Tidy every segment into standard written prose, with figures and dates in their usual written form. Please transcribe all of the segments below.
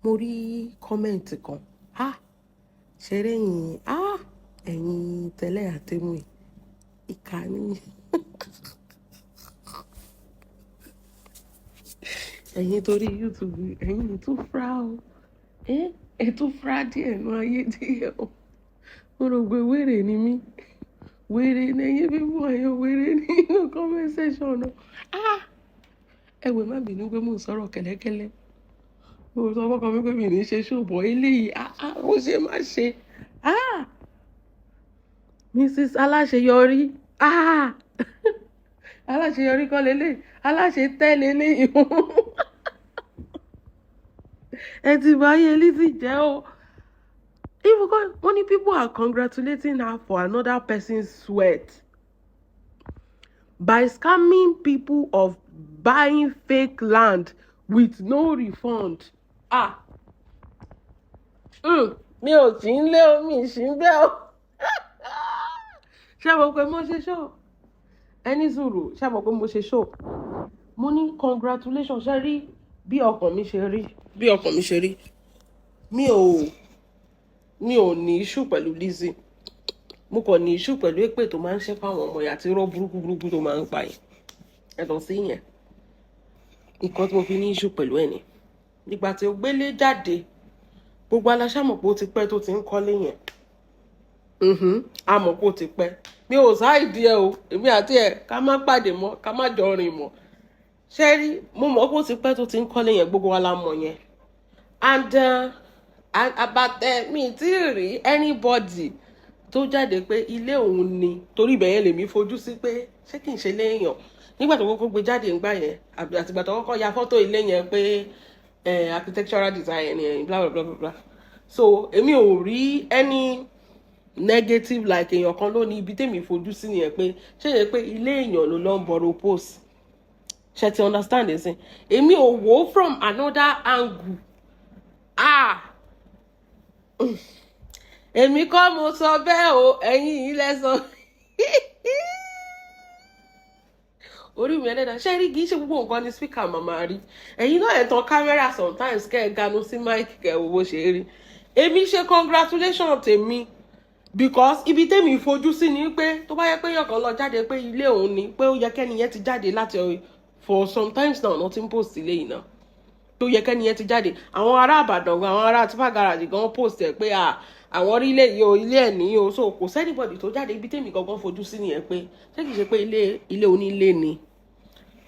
mo rí kọ́mẹ̀ǹtì kan ṣeré yìí ẹ̀yin tẹ́lẹ̀ àtẹ̀mú ìkànnì ẹ̀yin torí YouTube ẹ̀yin tún fra o ẹ tún fra díẹ̀ nu ayé díẹ̀ o mo rò pé wèrè ni mí wèrè lẹ́yìn bíbú àyàn wèrè nínú comment section náà ẹ̀wẹ̀ má bínú pé mò ń sọ̀rọ̀ kẹ́lẹ́kẹ́lẹ́ mo sọ fọ́kàn mi pé mi ní ṣe ṣòbọ̀ eléyìí ó ṣe má ṣe Mrs. aláṣeyọrí aláṣeyọrí kọ́ lélẹ̀ aláṣetẹ́ lélẹ̀ ẹ ti bá yé Lizzy jẹ́ o. Even many people are congratulating her for another person's sweat by scamming people of buying fake land with no refund. Mi ò sí ń lé omi sí ń bẹ́ o. Ṣé mo pé mo ṣe show? Ẹni sùúrù, ṣé mo pé mo ṣe show? Mo ní congratulations, ṣe rí bí ọkàn mi ṣe rí. Mi ò ní issue pẹ̀lú Lizzy. Mo kàn ní issue pẹ̀lú èpè tó máa ń ṣe fáwọn ọmọ ìyá tí irọ́ burúkú tó máa ń pa yìí. Ẹ̀tọ́ sí yẹn. Nǹkan tí mo fi ní issue pẹ̀lú ẹ̀ ni. Nígbà tí ó gbélé jáde, gbogbo aláṣàmọ̀ pé ó ti pẹ́ tó ti ń kọ́lé yẹn. A mọ̀ pé ó ti pẹ́. Mi ò sáìdí ẹ o, èmi àti ẹ̀ ká má pàdé mọ́, ká má jọ rìn mọ́. Ṣé rí, mo mọ̀ pé ó ti pẹ́ tó ti ń kọ́lé yẹn, gbogbo wa la mọ̀ yẹn. And mi tí rí anybody tó jáde pé ilé òun ni torí ibẹ̀ yẹn lèmi fojú sí pé ṣé kì í ṣe léèyàn nígbà tó kọ́kọ́ gbé jáde ńgbà yẹn àtìgbà tó kọ́kọ́ ya fọ́tò ilé yẹn pé architectural design yẹn bla bla bla bla so èmi ò rí any negative like èèyàn kan ló ní ibi tèmi fojú sí nìyẹn pé ṣé yẹ pé ilé èèyàn ló lọ ń borrow post ṣe ti understand ẹ̀sìn èmi ò wò ó from another angle èmi kọ́ mo sọ bẹ́ẹ̀ o ẹ̀yin yìí lẹ́sọ orí mi ẹlẹ́dàá ṣé rí kì í ṣe gbogbo nǹkan ní speaker màmá rí ẹ̀yin náà ẹ̀ tan kámẹ́rà sometimes kẹ́ ẹ̀ ganu sí mic kẹ́ ẹ̀ wo bó ṣe rí èmi ṣe congratulation tèmi because ibi tèmi fojú sí ni pé tó bá yẹ pé èèyàn kan lọ jáde pé ilé òun ni pé ó yẹ kẹ́ni yẹn ti jáde láti for sometimes now nothing post ilé yìí náà tó yẹ kẹ́ni yẹn ti jáde àwọn ará Ìbàdàn àwọn ará tipa garage gan post ẹ̀ pé àwọn rí ilé yìí o ilé ẹ̀ ní o so kò sẹ́nìbọ̀dì tó jáde ibi tèmi gangan fojú sí nìyẹn pé ṣé kìí ṣe pé ilé onílé ni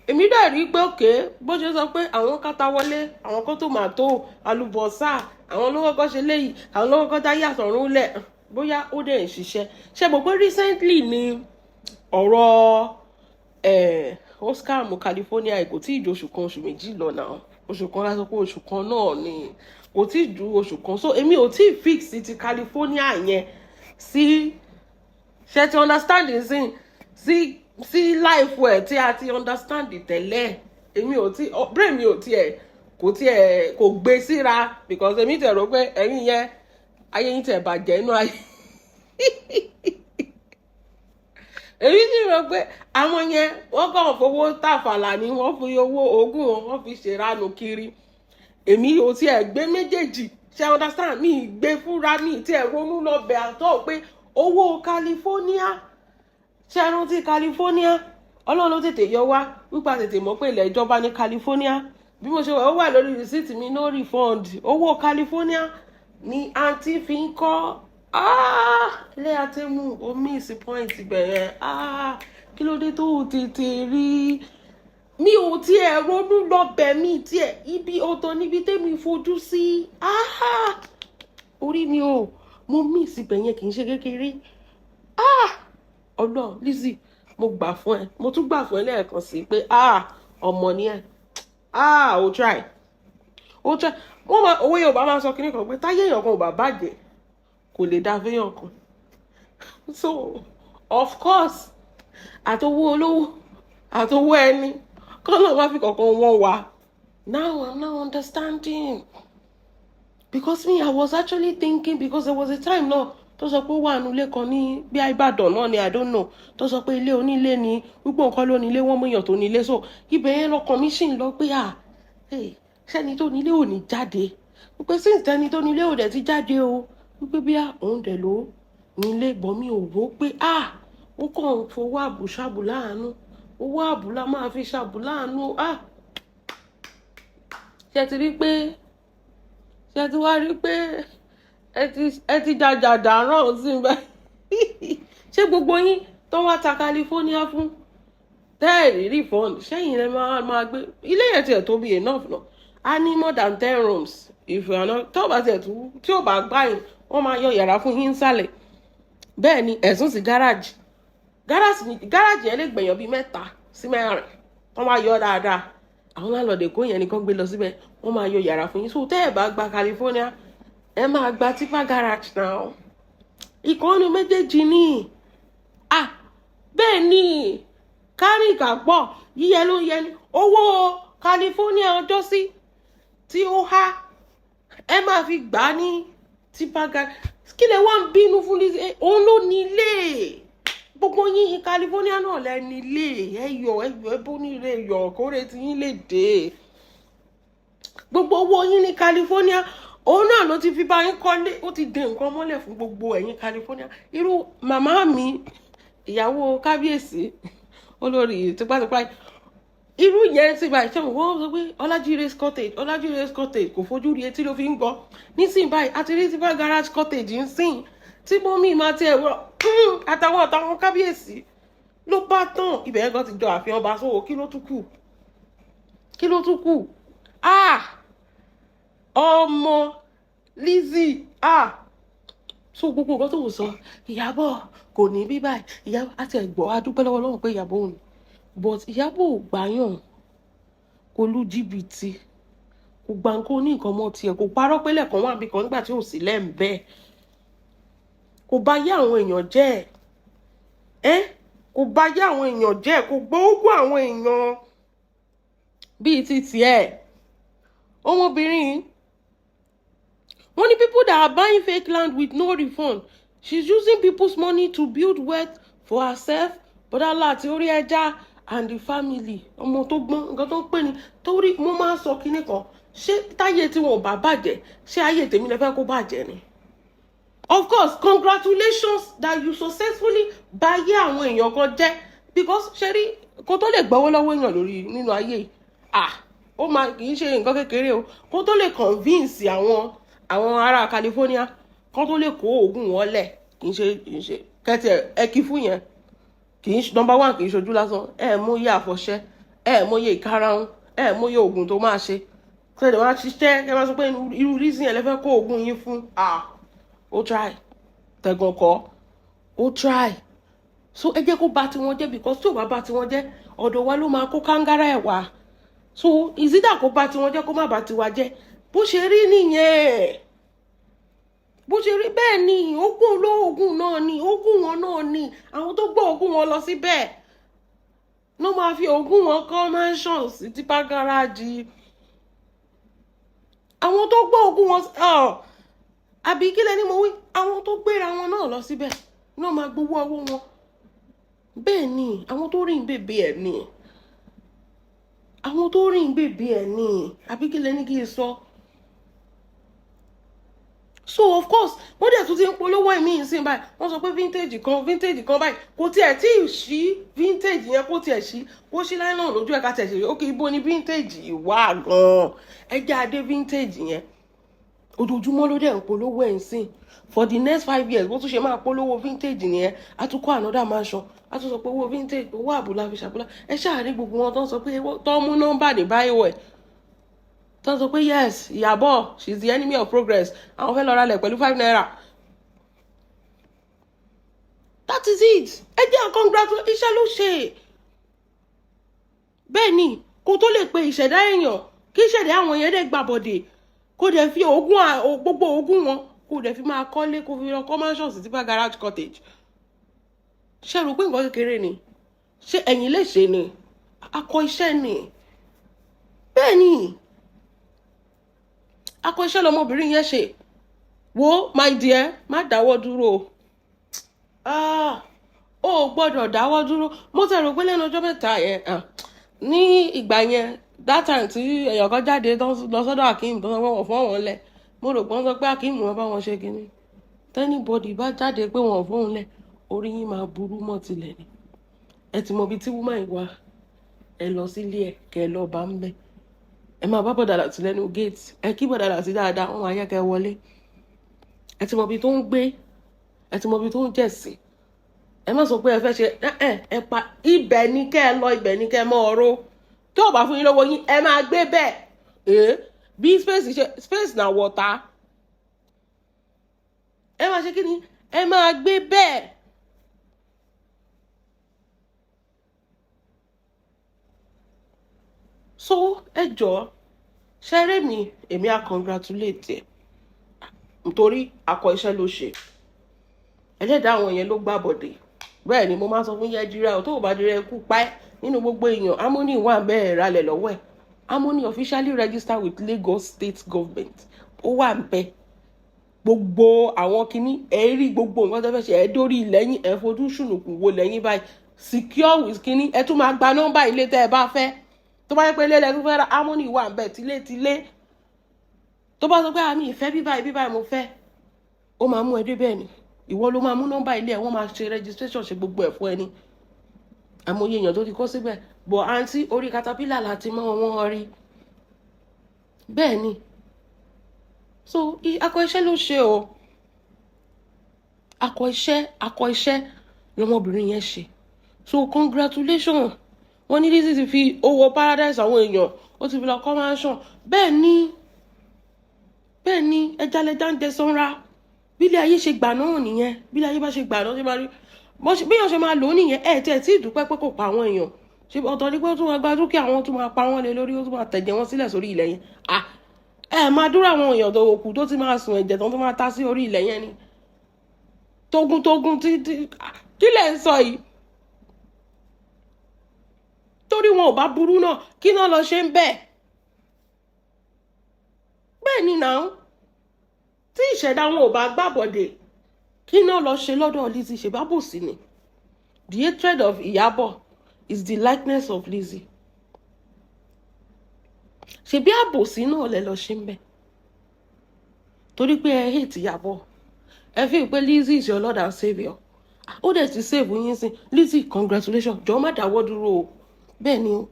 èmi dẹ̀ rí pé òkè bó ṣe sọ pé àwọn kátà wọlé àwọn kó tòmátò àlùbọ́sà àwọn ló kọ́kọ́ ṣe léyìí àwọn ló kọ́kọ́ dá yàtọ̀ rúnlẹ̀ bóyá ó dẹ̀ ń ṣiṣẹ́ ṣe mọ̀ pé recently ni ọ̀rọ̀ Oscar mu California kò tí ì ju oṣù kan oṣù méjì lọ náà oṣù kan lásán pé oṣù kan náà ni kò tí ì ju oṣù kan so èmi ò tí ì fix ti California yẹn sí ṣe ti understand sí life ẹ̀ tí a ti understand tẹ́lẹ̀ èmi ò tí brain mi ò tiẹ̀ kò gbé síra because èmi tẹ̀ rò pé ẹ̀yin yẹn ayé yín tẹ̀ bàjẹ́ inú ayé èmi sì rò pé àwọn yẹn wọ́n kàn fowó tàfàlà ni wọ́n fi owó ogún wọn fi ṣèrànù kiri èmi ò tiẹ̀ gbé méjèèjì ṣe understand mi gbé fúnra mi tiẹ̀ ronú lọ bẹ̀ àtọ́ pé owó California ṣe rántí California ọlọ́run ló tètè yọ wá nípa tètè mọ̀ pé ilẹ̀ ìjọba ní California bí mo ṣe wà ó wà lórí rìsíìtì mi no refund owó California ni àǹtí fi ń kọ́ ilé àtẹ̀mú omi ìsìpọ́ìntì bẹ̀rẹ̀ kí ló dé tó tètè rí mi ò tiẹ̀ ronú lọ́bẹ̀ mi tiẹ̀ ibi ọ̀tọ̀ níbi tẹ́mi fojú sí orí mi ò mo mí ìsìbẹ̀ yẹn kì í ṣe kékeré ọlọ́ Lizzy mo gbà fún ẹ mo tún gbà fún ẹ lẹ́ẹ̀kan sí pé ọmọ ni ẹ ó try wọ́n máa owó Yorùbá máa sọ kíní kan pé táyé èèyàn kan ò bá bàjẹ́ kò lè dá fẹ́yàn kan so of course àtowó olówó àtowó ẹni kọ́nà má fi kankan wọ́n wá now I'm now understanding because me I was actually thinking because there was a time náà tó sọ pé ó wà nílé kan ní bí Ìbàdàn náà ni I don't know tó sọ pé ilé onílé ni wípé nǹkan ló nílé wọ́n mú èèyàn tó nílé so ibẹ̀ yẹn lọkàn mi sì ń lọ pé ṣẹ́ni tó nílé ò ní jáde wípé since tẹni tó nílé ò dẹ̀ ti jáde o wípé bí òun dẹ̀ ló nílé bọ̀ mi ò rò pé ó kàn fowó àbù ṣàbù láàánú owó àbù la máa fi ṣàbù láàánú ṣe ti rí pé ṣe ti wá rí pé ẹ ti jàjà dàrán sí báyìí ṣé gbogbo yín tó wá ta California fún tẹ́ẹ̀rì refund ṣẹ́yìn rẹ̀ máa gbé ilé yẹn tiẹ̀ tó bí enough náà a ní more than 10 rooms ìfìhànà tó bá tiẹ̀ tú tí ò bá gbá yín wọ́n máa yọ yàrá fún yín sálẹ̀ bẹ́ẹ̀ ni ẹ̀sùn sí gáràjì yẹn lè gbẹ̀yàn bíi 3 sí 4 wọ́n máa yọ dáadáa àwọn láńlọ́ọ̀dù Èkó yẹn nìkan gbé lọ síbẹ̀ wọ́n máa yọ yàrá fún yín so tẹ́ ẹ̀ bá gba California ẹ máa gba tipa garage náà ìkànnì méjèèjì ní bẹ́ẹ̀ ni kárìkà pọ̀ yíyẹ ló ń yẹ ní owó California ọjọ́ sí tí ó há ẹ máa fi gbà ní tipa garage kí lè wá ń bínú fún Lizzy òun ló nílé gbogbo yín California náà lẹ nílé ẹyọ ẹbó nílé ẹyọ kórè tí yín lè dé gbogbo owó yín ní California òun náà ló ti fi bá yín kọ́lé ó ti dé nǹkan mọ́lẹ̀ fún gbogbo ẹ̀yin California irú màmá mi ìyàwó kábíyèsí olórí tipátipá irú yẹn ti báyìí ṣé wọ́n sọ pé Ọlájíré's cottage kò fojú rí etí ló fi ń gbọ́ nísìnyí báyìí àti rí tipa garage cottage ń sìn tí mọ́mí máa ti ẹ̀rọ àtàwọn kábíyèsí ló bá tán ibẹ̀ yẹn gan ti jọ àfihàn ọba sówó kí ló tún kù ọmọ Lizzy so gbogbo nǹkan tó ń sọ Ìyábọ̀ kò ní bí báyìí Ìyábọ̀ àti ẹ̀gbọ́n adúpẹ́ lọ́wọ́ Ọlọ́run pé Ìyábọ̀ ò ní but Ìyábọ̀ ò gbàyàn kò lu jìbìtì kò gbà nǹkan ní nǹkan mọ́ tiẹ̀ kò parọ́ pé lẹ́ẹ̀kan wà bí kan nígbà tí ò sí lẹ́ǹbẹ́ kò bá yé àwọn èèyàn jẹ́ kò bá yé àwọn èèyàn jẹ́ kò gbóògùn àwọn èèyàn bíi ti tiẹ̀ ọmọbìnrin wọ́n ní people that are buying fake land with no refund she's using people's money to build wealth for herself bọ́dálà àti orí ẹja and the family ọmọ tó gbọ́n nǹkan tó ń pè ní torí mo máa ń sọ kinní kan ṣé táyé tí wọn ò bá bàjẹ́ ṣé ayé tèmi lè fẹ́ kó bàjẹ́ ni of course congratulations that you successfully báyé àwọn èèyàn kan jẹ́ because ṣe rí kó tó lè gbọ́wọ́ lọ́wọ́ èèyàn lórí nínú ayé ó máa kì í ṣe nǹkan kékeré o kó tó lè convince àwọn ará California kó tó lè kó oògùn wọn lẹ̀ kì í ṣe kẹ́tì ẹ̀kí fún yẹn kì í number 1 kì í ṣojú lásán mọyé àfọ̀ṣẹ mọyé ìkarahun mọyé oògùn tó máa ṣe kẹ́tì wá ṣiṣẹ́ kẹ́ máa sọ pé irú Lizzy yẹn lè fẹ́ kó oògùn yín fún ó try tẹ̀gàn kọ́ ó try so ẹ jẹ́ kó bà tiwọn jẹ́ because tí ò bá bà tiwọn jẹ́ ọ̀dọ̀ wa ló máa kó kángára ẹ̀ wá so ìzídà kó bà tiwọn jẹ́ kó má bà tiwa jẹ́ bó ṣe rí nìyẹn bó ṣe rí bẹ́ẹ̀ ni ogún olóògùn náà ni ogún wọn náà ni àwọn tó gbọ́ ogún wọn lọ síbẹ̀ ló máa fi ogún wọn kọ́ mansion sí tipa gáràjì àwọn tó gbọ́ ogún wọn àbí kí lẹ́ni mo wí àwọn tó gbéra wọn náà lọ síbẹ̀ náà máa gbowó ọwọ́ wọn bẹ́ẹ̀ ni àwọn tó rìn bèbè ẹ̀ ni àwọn tó rìn bèbè ẹ̀ ni àbí kí lẹ́ni kí n sọ. So of course wọ́n dẹ̀ tún ti ń polówó ẹ̀mí ìsìn báyìí wọ́n sọ pé vintage kan báyìí kò tiẹ̀ tí ì ṣí vintage yẹn kó tiẹ̀ ṣí kó ṣí láì náà lójú ẹ̀ka tẹ̀ ṣe ókè ibo ni vintage wà gan-an ẹjẹ́ adé vintage yẹn ojoojúmọ́ ló dẹ̀ ń polówó ẹ̀ ń sìn for the next 5 years bó tún ṣe máa polówó vintage nìyẹn a tún kọ́ another mansion a tún sọ pé owó vintage owó àbúlà fi ṣàbúlà ẹ ṣáàrí gbogbo wọn tó ń sọ pé tó ń mú nọ́mbà ní báyìí wẹ̀ tó ń sọ pé yes Ìyábọ̀ she is the enemy of progress àwọn fẹ́ lọ ra lẹ̀ pẹ̀lú 5 naira that is it ẹ jẹ́ congratulate iṣẹ́ ló ṣe bẹ́ẹ̀ ni kó tó lè pe ìṣẹ̀dá èèyàn kí ìṣẹ̀dá àwọn yẹn dẹ̀ gbàbọ̀dè kó dẹ̀ fi gbogbo ogún wọn kó dẹ̀ fi máa kọ́lé kó fi lọ kọ́ mansion sí tipa garage cottage ṣe rò pé nǹkan kékeré ni ṣé ẹ̀yin lè ṣe ni akọ iṣẹ́ ni bẹ́ẹ̀ ni akọ iṣẹ́ lọmọbìnrin yẹn ṣe wo my dear má dáwọ́ dúró ó gbọ́dọ̀ dáwọ́ dúró mo tẹ̀ rò pé lẹ́nu ọjọ́ mẹ́ta yẹn ní ìgbà yẹn that time tí èèyàn kan jáde lọ sọ́dọ̀ Akeem tó sọ pé wọ́n fọ́ wọn lẹ̀ mo rò pé wọ́n sọ pé Akeem wọn bá wọn ṣe kinní tẹ́nibọ́dì bá jáde pé wọ́n fọ́ wọn lẹ̀ orí yín máa burú mọ́ tilẹ̀ ni ẹ ti mọ ibi tí woman yìí wà ẹ lọ sílé ẹ kẹ lọ bá ń bẹ ẹ máa bá bọ̀dà láti lẹ́nu gate ẹ kí bọ̀dà láti dáadáa wọn máa yẹ kẹ wọlé ẹ ti mọ ibi tó ń gbé ẹ ti mọ ibi tó ń jẹ̀sí ẹ má sọ pé ẹ fẹ́ ṣe ẹ pa ibẹ̀ ní kẹ́ ẹ lọ ibẹ̀ ní kẹ́ ẹ mọ ọ̀rọ̀ tó o bá fún yín lọ́wọ́ yín ẹ máa gbé bẹ́ẹ̀ bí space na water ẹ máa ṣe kí ni ẹ máa gbé bẹ́ẹ̀. So ẹ jọ̀ọ́ ṣẹ́rẹ́ mi èmi á congratulate ẹ̀ nítorí akọ iṣẹ́ ló ṣe ẹlẹ́dàá àwọn yẹn ló gbà bọ̀dẹ̀ bẹ́ẹ̀ ni mo máa sọ fún Yẹjira ò tó bá dirẹ̀ kú pa ẹ́ nínú gbogbo èèyàn Harmony wà bẹ́ẹ̀ ralẹ̀ lọ́wọ́ ẹ̀ Harmony officially registered with Lagos State Government ó wà bẹ́ẹ̀ gbogbo àwọn kinní ẹ̀ rí gbogbo nǹkan tó fẹ́ ṣe ẹ̀ dórí lẹ́yìn ẹ̀ fojú ṣùnùkùn wo lẹ́yìn báyìí secure with kinní ẹ̀ tún máa gba nọ́mbà ilé tẹ́ ẹ bá fẹ́ tó bá yẹ pé ilé lẹ́nu fẹ́ ra Harmony wà bẹ́ẹ̀ tilétilé tó bá sọ pé àmì ìfẹ́ bíbáyìí mo fẹ́ ó máa mú ẹ dé bẹ́ẹ̀ ni ìwọ ló máa mú nọ́mbà ilé ẹ̀ wọ́n máa ṣe registration ṣe gbogbo ẹ̀ fún ẹni àmọye èèyàn tó ti kó síbẹ̀ bọ̀ àǹtí orí caterpillar láti mọ́ wọn rí bẹ́ẹ̀ ni so akọ iṣẹ́ ló ṣe o akọ iṣẹ́ lọmọbìnrin yẹn ṣe so congratulations wọ́n ní Lizzy ti fi owó paradise àwọn èèyàn ó ti fi lọ kọ́ mansion bẹ́ẹ̀ ni ẹjalẹja ń dẹsanra bílẹ̀ ayé ṣe gbà náà nìyẹn bílẹ̀ ayé bá ṣe gbà náà ṣe máa rí bí wọ́n ṣe máa lò ó nìyẹn tí ìdúpẹ́ pé kò pa àwọn èèyàn ṣe ọ̀tọ̀ ní pé ó tún máa gba dúkìá wọn tún máa pa wọ́n lé lórí ó tún máa tẹ̀jẹ̀ wọn sílẹ̀ sórí ilẹ̀ yẹn máa dúró àwọn èèyàn tó òkú tó ti máa sùn ẹ̀jẹ̀ tó máa ta sí orí ilẹ̀ yẹn ni tógún kí lẹ̀ ń sọ yìí torí wọn ò bá burú náà kí náà lọ ṣe ń bẹ́ẹ̀ ni náà tí ìṣẹ̀dá wọn ò bá gbàbọ̀dẹ̀ kí náà lọ ṣe lọ́dọ̀ Lizzy ṣe bá bòsí ni the hatred of Ìyábọ̀ is the likeness of Lizzy ṣe bí àbòsí náà lẹ lọ ṣe ń bẹ torí pé ẹ hate Ìyábọ̀ ẹ fi pé Lizzy is your Lord and Saviour ó dẹ̀ ti save yín sí Lizzy congratulations jọ̀ọ́ má dáwọ́ dúró o bẹ́ẹ̀ ni o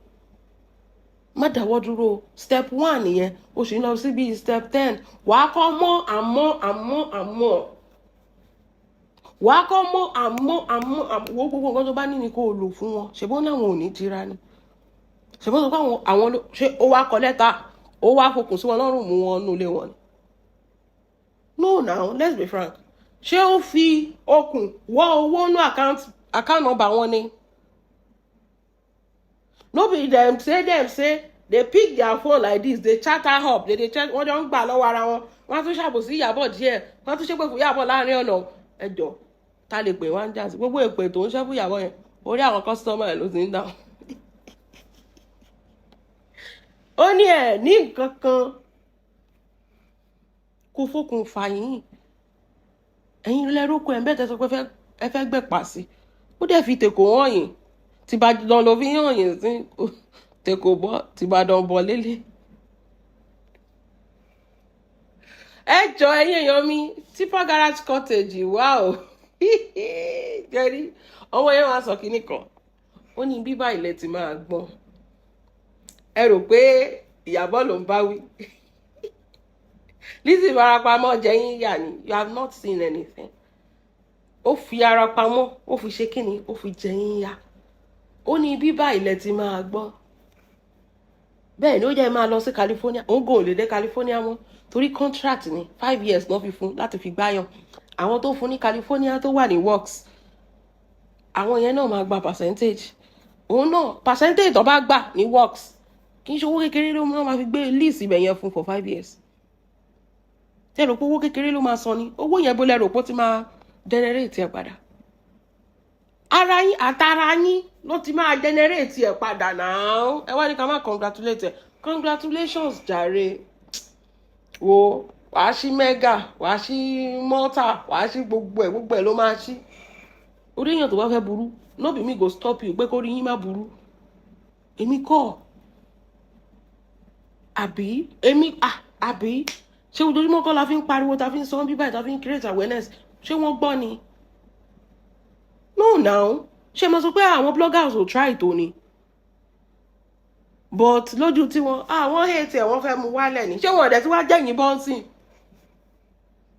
má dáwọ́ dúró o step 1 nìyẹn o sì ń lọ sí bíi step 10 wàá kọ́ mọ́ àmọ́ wàá kọ́ mọ́ àmọ́ wo gbogbo nǹkan tó bá ní ni kó o lò fún wọn ṣùgbọ́n náà wọn ò ní tira ni ṣùgbọ́n tó bá àwọn ṣé ó wá kọ lẹ́tà ó wá fokùn sí wọn lọ́rùn mú wọn nulé wọn ni no now let's be frank ṣé ó fi okùn wọ owó nú account number wọn ni no be dem say they pick their phone like this they chat her up they chat wọ́n jọ ń gbà lọ́wọ́ ara wọn wọ́n tún ṣàbòsí Ìyábọ̀ díẹ̀ wọ́n tún ṣépè fún Ìyábọ̀ láàrin ọ̀nà ẹjọ́ ta lè pè wá ń jà sí gbogbo èpè tó ń ṣẹ́ fún Ìyábọ̀ yẹn orí àwọn kọ́sítọ́mà ẹ̀ ló ti ń dáhùn ó ní ẹ̀ ní nǹkan kan kó fókun fàyín ẹ̀yin lẹ́rúkọ ẹ̀ ń bẹ́ẹ̀ tẹ́ sọ pé ẹ fẹ́ gbẹ̀pà sí ó dẹ̀ fi tèkó hàn yín tìbàdàn ló fi hàn yín sí tèkó bọ́ tìbàdàn bọ̀ lélẹ̀. ẹ jọ ẹ̀yin èèyàn mi Tipa Garage Cottage wá o jẹ́rí ọmọ yẹn wàá sọ kínní kan ó ní bíbá ilẹ̀ ti máa gbọ́n ẹ rò pé Ìyábọ̀ ló ń bá wí Lizzy farapamọ́ jẹ́yìn yà ni you have not seen anything ó fi ara pamọ́ ó fi ṣe kíni ó fi jẹ́yìn yà ó ní bíbá ilẹ̀ ti máa gbọ́n bẹ́ẹ̀ ni ó jẹ́ máa lọ sí California òun gò lè dé California mọ́ torí contract ni 5 years náà fi fún láti fi gbáyàn àwọn tó fún ní California tó wà ní works àwọn yẹn náà máa gba percentage òun náà percentage tó bá gbà ní works kì í ṣe owó kékeré ló máa fi gbé lease ibẹ̀ yẹn fún for 5 years tẹ́ rò pé owó kékeré ló máa san ni owó yẹn bó lẹ rò pé ó ti máa generate ẹ̀ padà ara yín àtara yín ló ti máa generate ẹ̀ padà náà ẹ wá ní ká má congratulate ẹ̀ congratulations jàre wo wàá sí mega wàá sí malta wàá sí gbogbo ẹ̀ ló máa sí orí èèyàn tó bá fẹ́ burú no be me go stop you pé kó rí yín má burú èmi kọ́ àbí èmi àbí ṣé ojoojúmọ́ kọ́ la fi ń pariwo ta fi ń sọ bí báyìí ta fi ń create awareness ṣé wọ́n gbọ́ ni no now ṣé mo sọ pé àwọn bloggers ò try tó ni but lójú tí wọ́n hate ẹ̀ wọ́n fẹ́ mú wálẹ̀ ni ṣé wọ́n ọ̀dẹ̀ tí wọ́n jẹ́yìn bọ́ǹsì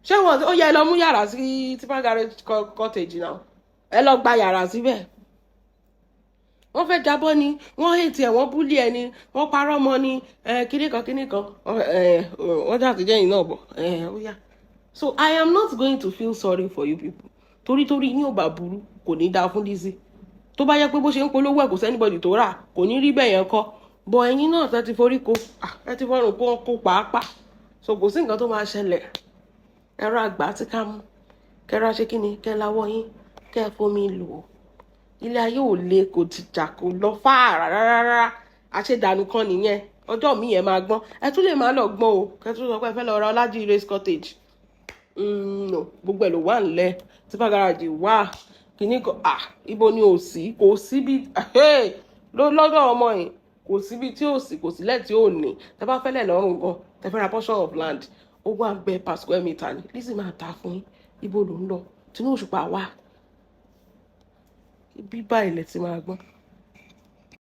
ṣé wọ́n ó yẹ lọ mú yàrá sí Tipa Garage cottage náà ẹ lọ gba yàrá síbẹ̀ wọ́n fẹ́ jábọ́ ni wọ́n hate ẹ̀ wọ́n búlì ẹ̀ ni wọ́n parọ́ mọ́ ni kíníkan wọ́n jà ti jẹ́yìn náà bọ̀ ó yá. So I am not going to feel sorry for you people torí yín ò bá burú kò ní dáa fún Lizzy tó bá yẹ pé bó ṣe ń polówó ẹ̀ kò sẹ́nibọ̀dì tó rà kò ní rí bẹ́ẹ̀ yẹn kọ́ bọ̀ ẹ̀yin náà tẹ́ ti forí ko ẹ ti fọ́rùn kó pàápàá so kò sí nǹkan tó máa ṣẹlẹ̀ ẹ̀rọ àgbà tí ká mú kẹ́rọ ṣe kí ni kẹ́ láwọ́ yín kẹ́ fomi lò ó ilé ayé ò le kò ti jà kò lọ fáàrà rárá àṣedànù kan nìyẹn ọjọ́ mi yẹn máa gbọ́n ẹ tún lè máa lọ gbọ́n o kẹ́ tún sọ pé ẹ fẹ́ lọ ra Ọlájí race cottage no gbogbo ẹ̀ ló wà nílẹ̀ Tipa Garage wà kìíní kan ibo ni ò sí kò síbi lọ́dọ̀ ọmọ yìí kò síbi tí ò sí kò sílẹ̀ tí ò ní tẹ bá fẹ́lẹ̀ lọ́rùn gan tẹ fẹ́ ra portion of land ó wà ń bẹ per square meter ni Lizzy máa ta fún yín ibo ló ń lọ Tinú Òṣùpá wà bíbá ilẹ̀ tí máa gbọ́n.